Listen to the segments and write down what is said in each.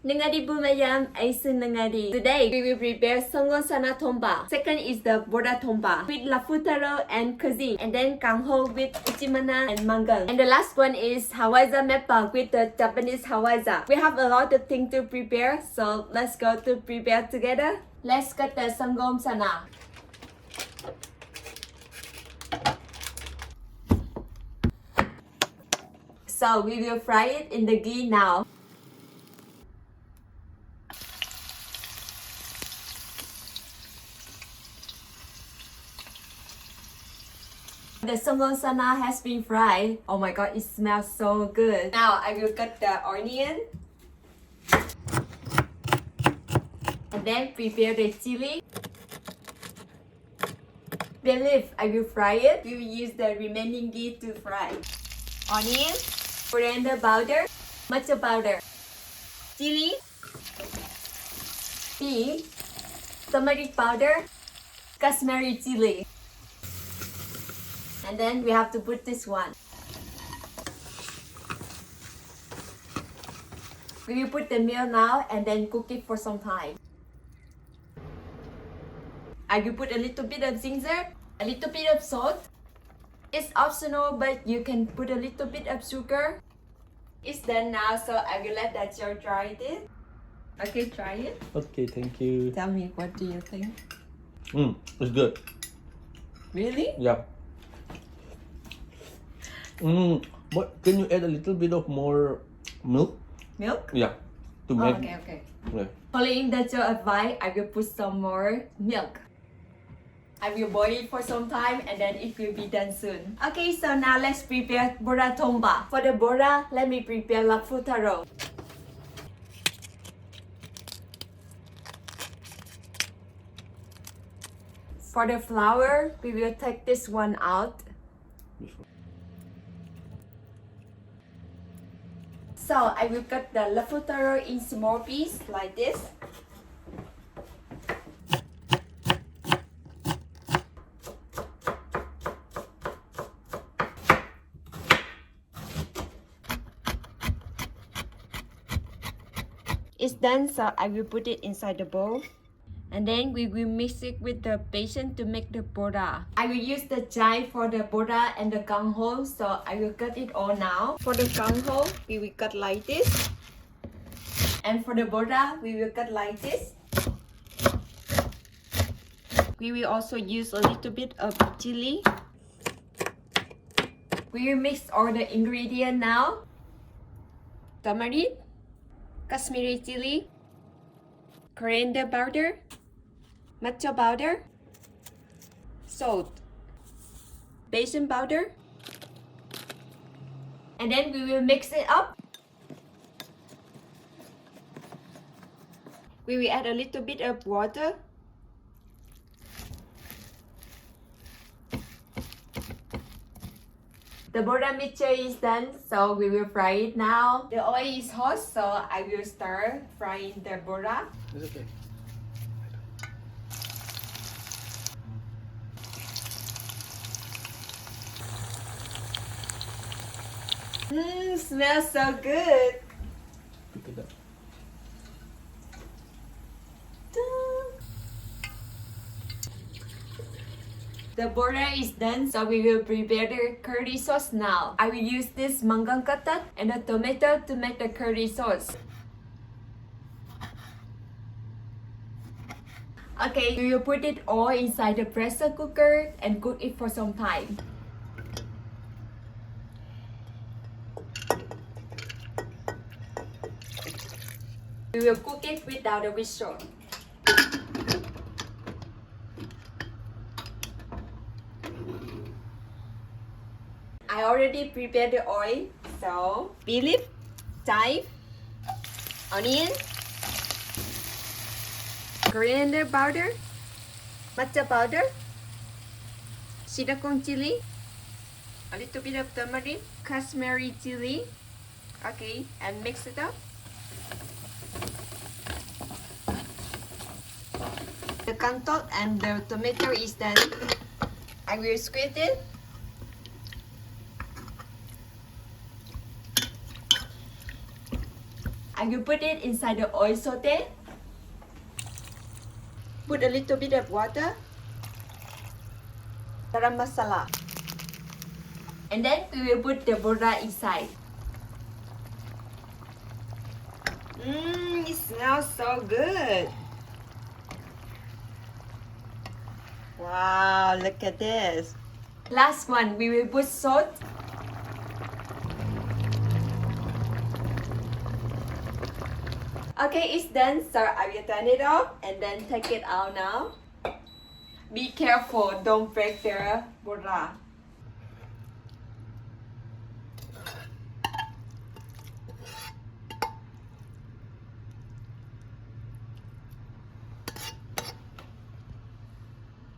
Nengadi bumayam aisun nengadi. Today we will prepare Sangom sana thongba. Second is the bora thongba with Lafu tharo and cuisine, and then kanghou with Uchi and mangang. And the last one is hawaijar metpa with the Japanese hawaijar. We have a lot of things to prepare, so let's go to prepare together. Let's cut the Sangom sana. So we will fry it in the ghee now. The Sangom sana has been fried. Oh my god, it smells so good. Now I will cut the onion. And then prepare the chili. Bay leaf, I will fry it. We will use the remaining ghee to fry. Onion, coriander powder, matcha powder, chili, tea, turmeric powder, Kashmiri chili. And then we have to put this one. We will put the milk now and then cook it for some time. I will put a little bit of ginger, a little bit of salt. It's optional, but you can put a little bit of sugar. It's done now, so I will let that you try it. Okay, try it. Okay, thank you. Tell me, what do you think? It's good. Really? Yeah. But can you add a little bit of more milk? Milk? Yeah. To Oh, make. okay. Yeah. Following that your advice, I will put some more milk. I will boil it for some time and then it will be done soon. Okay, so now let's prepare bora thongba. For the bora, let me prepare Lafu tharo. For the flour, we will take this one out. So I will cut the Lafu tharo in small pieces like this. It's done, so I will put it inside the bowl. And then we will mix it with the basin to make the bora. I will use the chive for the bora and the kanghou, so I will cut it all now. For the kanghou, we will cut like this. And for the bora, we will cut like this. We will also use a little bit of chili. We will mix all the ingredients now. Turmeric, Kashmiri chili, coriander powder, matcha powder, salt, basin powder, and then we will mix it up. We will add a little bit of water. The bora mixture is done, so we will fry it now. The oil is hot, so I will start frying the bora. It's okay. Smells so good. Look at that. The bora is done, so we will prepare the curry sauce now. I will use this mangang katat and a tomato to make the curry sauce. Okay, we will put it all inside the pressure cooker and cook it for some time. We will cook it without a whistle. I already prepared the oil, so bay leaf, chive, onion, coriander powder, matcha powder, silicone chili, a little bit of turmeric, Kashmiri chili. Okay, and mix it up. The kanghou and the tomato is done. I will squeeze it. I I will put it inside the oil saute. Put a little bit of water. Garam masala. And then we will put the bora inside. It smells so good. Wow, look at this. Last one, we will put salt. Okay, it's done, so I will turn it off and then take it out now. Be careful, don't break the bora.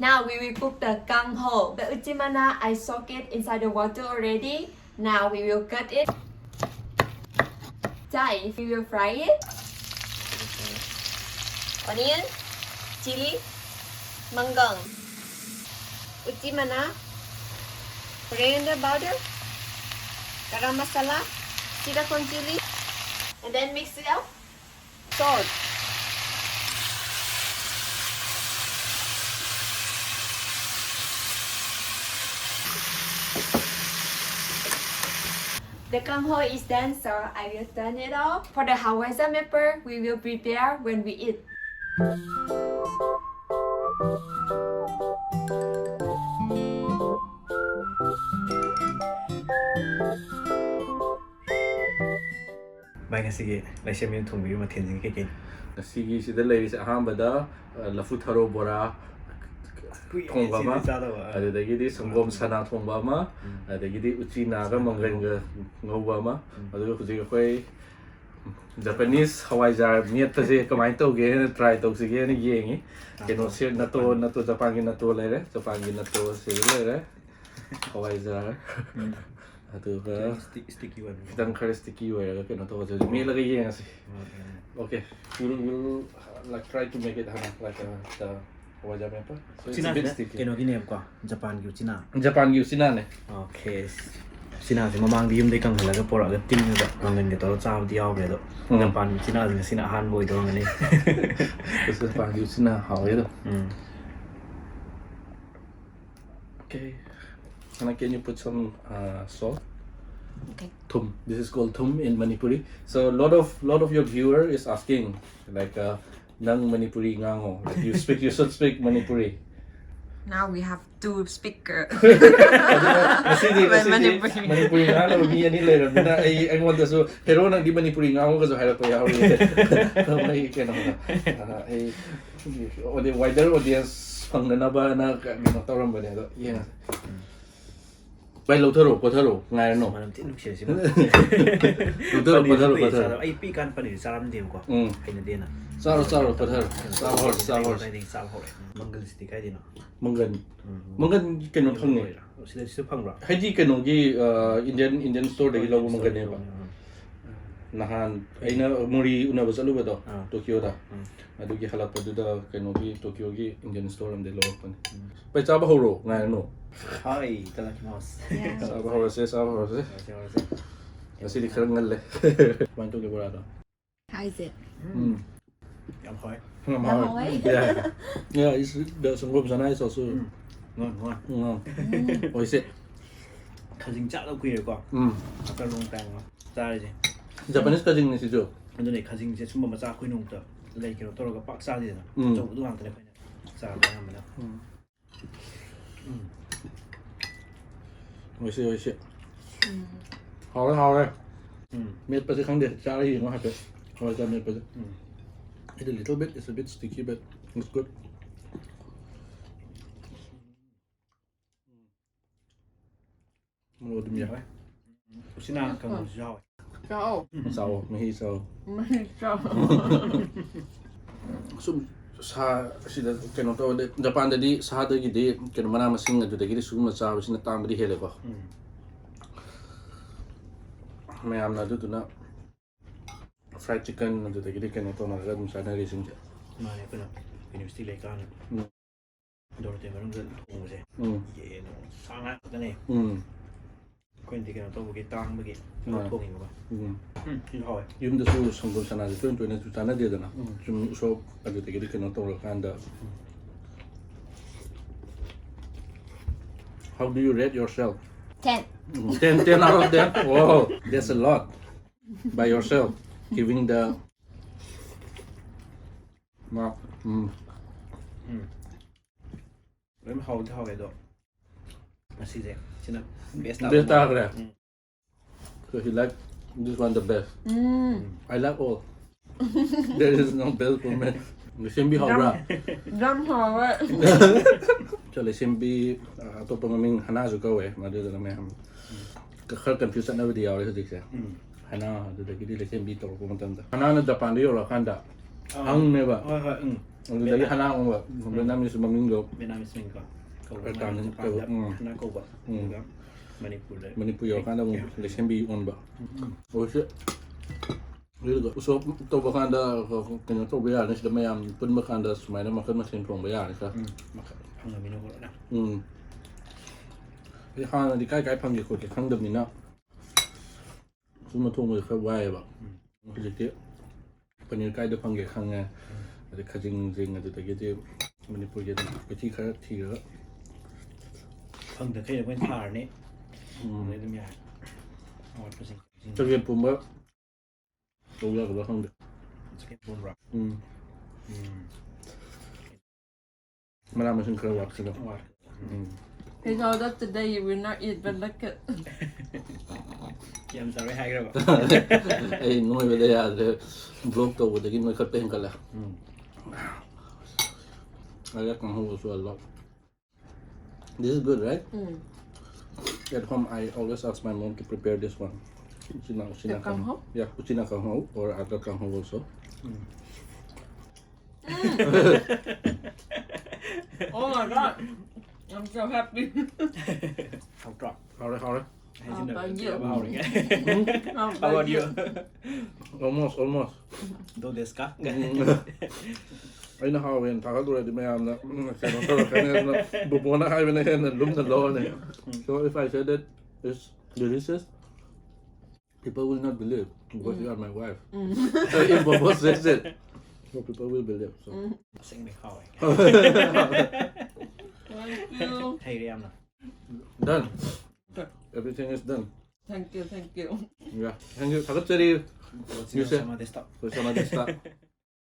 Now we will cook the kanghou. The uchi mana I soak it inside the water already. Now we will cut it. Jai, we will fry it. Onion, chili, manggang, uchi mana, coriander powder, garam masala, silicone chili, and then mix it up. Salt. The kanghou is done, so I will turn it off. For the hawaijar metpa, we will prepare when we eat. Bye ngasi lai siam yung thongbi ma thian jing ke kin Ngasi sida leirisi ahambada lafu tharo bora thongba ma adudagidi sangom sana thongba ma adagidi uchi naga mangan ngauba ma aduga huji khoi Japanese hawaijar metpa je kamai tauge try tausige ni yengi keno se nato Japan gi nato lere Japan gi nato se lere hawaijar aduga sticky one kitang khare sticky way keno to je me laga yengi okay we'll like try to make it like the hawaijar metpa so it's a bit sticky keno gi nem ko Japan gi china ne okay china se mamang di yum dei kang halaga pora ga ting ga mangan ge to chaw di yaw ge do Japan gi china gi sina han boy do ngani Japan gi china hao ye do okay can you put some salt? Okay. Thum. This is called thum in Manipuri. So lot of your viewer is asking like nang Manipuri ngango. Like you should speak Manipuri. Now we have two speakers. Manipuri ngango ni ani le na I want to so pero nang di Manipuri ngango ka so harap ya ori. May kano na. Ay the wider audience pang na ba na ginatawaran ba niya? Yeah. Bay lâu tharo, có tharo, ngày nó. Mà làm tin lúc xưa xí. Lâu tharo, có tharo. Ai pi kan pani salam dem ko. Cái này na. Sao, có tharo. Sao. Cái này sao hỏi. Mangan stick cái gì nó. Mangan cái nó không này. Sẽ phăng rồi. Hay gì cái nó gì Indian store đấy lâu mangan này ba. Nahan, ay na muri una ba sa luba to, Tokyo da. Adu gi halap padu da cái nó gì Tokyo gi Indian store am de lâu pa. Bay cha ba horo, ngày nó. Hai, itadakimasu. Sao horo se. Kasi di karang ngalle. Mantu ke bora da. How is it? Yum hỏi. Yeah, it's the Sangom sana is also Ngon. Oi se. Kajing chắc đâu quỳ rồi con. Cái lông tàng nó. Ra đây gì. Japanese kajing ni sijo. Anh này kajing sẽ summa mà ra quỳ nung tờ. Lấy cái nó cái bạc ra gì nào. Trong cái hàng tele phải. Ra cái hàng mà nào. Oi se. Hao đấy. Metpa se khang de cha ri ngo ha pe. Hoi cha metpa. It's a little bit, it's a bit sticky, but it's good. Mua đùm vậy. Xin nào cầm một rau. Sao, mày sao? Sum sa sida keno to Japan dadi sa da gidi keno mana masing adu da gidi sum sa sina tam di hele ko. May am na du na fried chicken adu da gidi keno to na ga dum sa na resin ja. Mà này cái nào, cái này stick lấy can. Đồ thì mà nó gần thùng rồi. Vậy nó sáng lắm cái này. quên thì cái nó tôi một cái tang một cái nó thùng gì mà thì thôi yumdasu Sangom sana de tuan tuan sana de dana zum so adu de gidi kena tolo kanda. How do you rate yourself? 10. 10 out of 10. Wow, that's a lot. By yourself, giving the mark. Em hầu cái đó mà xí thế chứ nào best Best out there. So he like this one the best. I like all. There is no best for me. The same be how ra. Drum hard. So the same be to pang hana zo go mà đưa ra mẹ ham. Cái khởi confusion ở video đấy thì sao? Hana the gidi the same be to ko matan da. Hana na Japan dio ra kanda. Ang ne ba? Ang dari hana ang ba. Vietnamese mamingo. Vietnamese mình còn câu Ở tàu nên câu nó câu bật Manipur đấy Manipur yo kanda mo the same be on ba. Oh shit. Really so to ba kanda kanya to ba ya ni sila mayam pun ba kanda sumay na makan masin thong ba ya ni sa. Ang là mình nó gọi là cái hàng thì cái phong gì của cái khăn đầm này nè, chúng nó thùng người khai quay vậy, cái gì thế, phần nhiều cái được phong cái khăn nghe, cái khăn dinh dinh cái cái gì, mình đi cái chi khai thì đó, phần từ khi là quen thả này lấy tấm nhà, cho cái bùm bớt, tôi ra cái đó không được, cho cái bùm rập, mà làm mình xin khai quạt xin đâu. He told us today you will not eat, but look at. em sao hay rồi Ê, nói về đây à, vlog tôi để cái người khất bên cả là, I like kanghou also a lot. This is good, right? At home, I always ask my mom to prepare this one. Uchina kanghou? Yeah, Uchina kanghou or other kanghou also. Oh my god. I'm so happy. không trọn How right? hay xin được about you? bao rồi How how about you Almost. don't discuss I know how when Taka do it, man, but I have in the room alone. So if I said that it's delicious, people will not believe because you are my wife. So if Bobo says it, so people will believe. So. sinh được hỏi Thank you. hay đi em nào Done. Everything is done. Thank you. Yeah. Thank you. Taka Cheri. you say- sama desktop So, sama